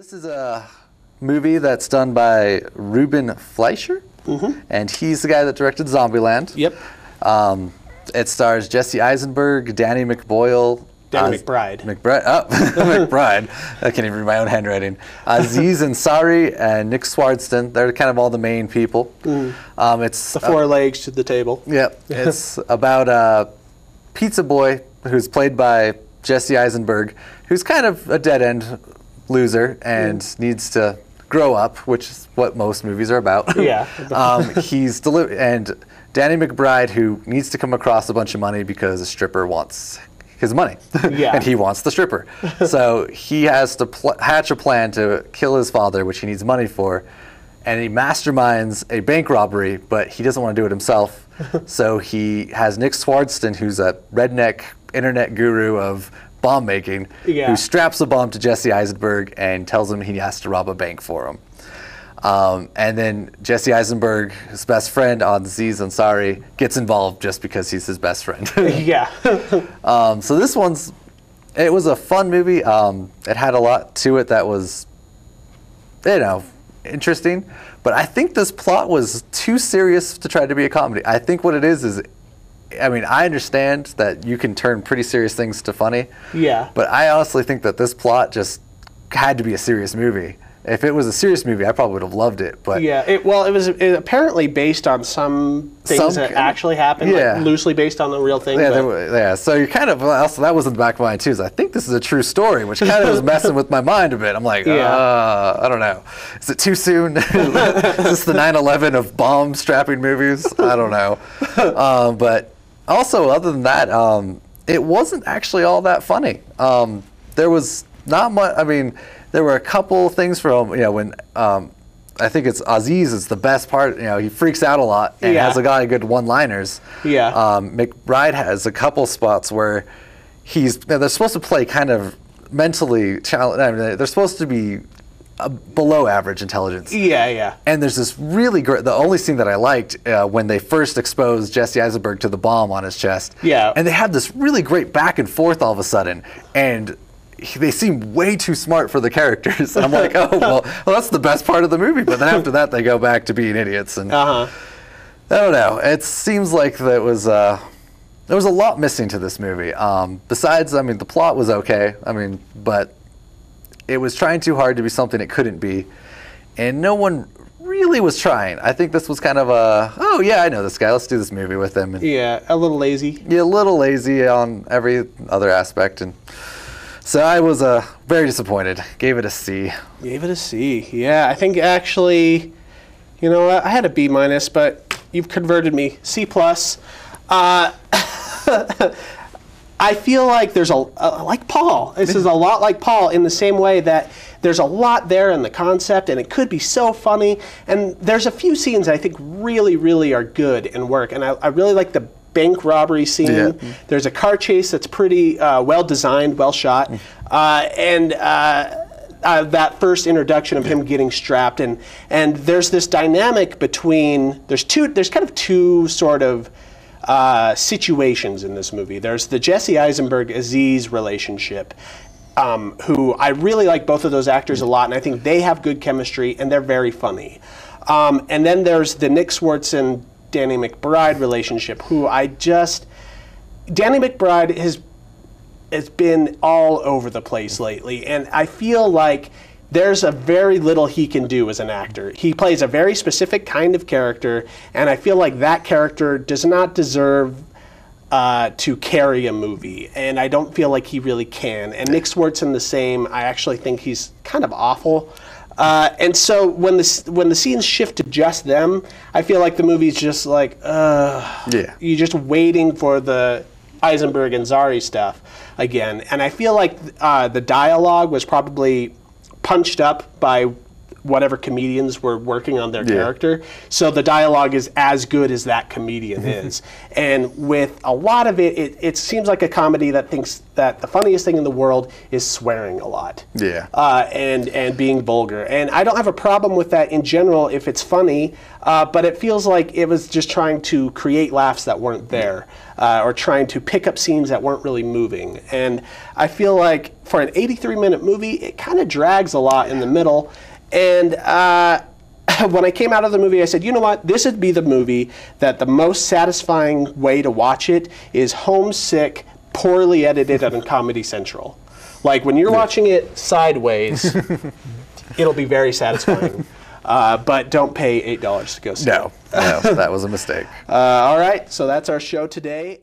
This is a movie that's done by Ruben Fleischer, and he's the guy that directed Zombieland. Yep. It stars Jesse Eisenberg, Danny McBride. McBride. Oh, McBride. I can't even read my own handwriting. Aziz Anzari and Nick Swardsen. They're kind of all the main people. It's the four legs to the table. Yep. It's about a pizza boy who's played by Jesse Eisenberg, who's kind of a dead-end loser and needs to grow up, which is what most movies are about. Yeah. And Danny McBride, who needs to come across a bunch of money because a stripper wants his money. Yeah. And he wants the stripper. So he has to hatch a plan to kill his father, which he needs money for. And he masterminds a bank robbery, but he doesn't want to do it himself. So he has Nick Swardsen, who's a redneck internet guru of bomb making, who straps a bomb to Jesse Eisenberg and tells him he has to rob a bank for him. And then Jesse Eisenberg, his best friend, Aziz Ansari, gets involved just because he's his best friend. Yeah. So this it was a fun movie. It had a lot to it that was, interesting. But I think this plot was too serious to try to be a comedy. I think what it is, I understand that you can turn pretty serious things to funny. Yeah. But I honestly think that this plot just had to be a serious movie. If it was a serious movie, I probably would have loved it. But yeah, it was apparently based on some things that actually happened, like loosely based on the real thing. Yeah, so you kind of, also that was in the back of my mind too, is I think this is a true story, which kind of was messing with my mind a bit. I'm like, I don't know. Is it too soon? Is this the 9/11 of bomb strapping movies? I don't know. But also, other than that, it wasn't actually all that funny. There was not much, there were a couple things from, when I think it's Aziz is the best part. He freaks out a lot and has a lot of good one-liners. Yeah. McBride has a couple spots where they're supposed to play kind of mentally challenged. They're supposed to be below average intelligence. Yeah. And there's this really great, the only scene that I liked when they first exposed Jesse Eisenberg to the bomb on his chest. Yeah. And they have this really great back and forth all of a sudden. And they seem way too smart for the characters. And I'm like, well, that's the best part of the movie. But then after that, they go back to being idiots. And I don't know. It seems like there was a lot missing to this movie. Besides, the plot was okay. But it was trying too hard to be something it couldn't be. And no one really was trying. I think this was kind of I know this guy. Let's do this movie with him. And a little lazy. Yeah, a little lazy on every other aspect. And so I was very disappointed. Gave it a C. Gave it a C. Yeah, I think actually, I had a B-, but you've converted me. C+. I feel like there's like Paul. This is a lot like Paul in the same way that there's a lot there in the concept, and it could be so funny. And there's a few scenes I think really, really are good and work. And I really like the bank robbery scene. Yeah. There's a car chase that's pretty well designed, well shot, and that first introduction of him getting strapped, and there's this dynamic between there's kind of two sort of situations in this movie. There's the Jesse Eisenberg Aziz relationship, who I really like both of those actors a lot, and I think they have good chemistry and they're very funny. And then there's the Nick Swardsen Danny McBride relationship, who Danny McBride has been all over the place lately, and I feel like there's a very little he can do as an actor. He plays a very specific kind of character, and I feel like that character does not deserve to carry a movie, and I don't feel like he really can. And Nick Swardsen the same. I actually think he's kind of awful. And so when the scenes shift to just them, I feel like the movie's just like, you're just waiting for the Eisenberg and Zari stuff again. And I feel like the dialogue was probably punched up by whatever comedians were working on their character. So the dialogue is as good as that comedian is. And with a lot of it seems like a comedy that thinks that the funniest thing in the world is swearing a lot. Yeah. And being vulgar. And I don't have a problem with that in general if it's funny, but it feels like it was just trying to create laughs that weren't there, or trying to pick up scenes that weren't really moving. And I feel like for an 83-minute movie, it kind of drags a lot in the middle. And when I came out of the movie, I said, you know what? This would be the movie that the most satisfying way to watch it is homesick, poorly edited on Comedy Central. Like when you're watching it sideways, it'll be very satisfying. But don't pay $8 to go see it. No, that was a mistake. All right, so that's our show today.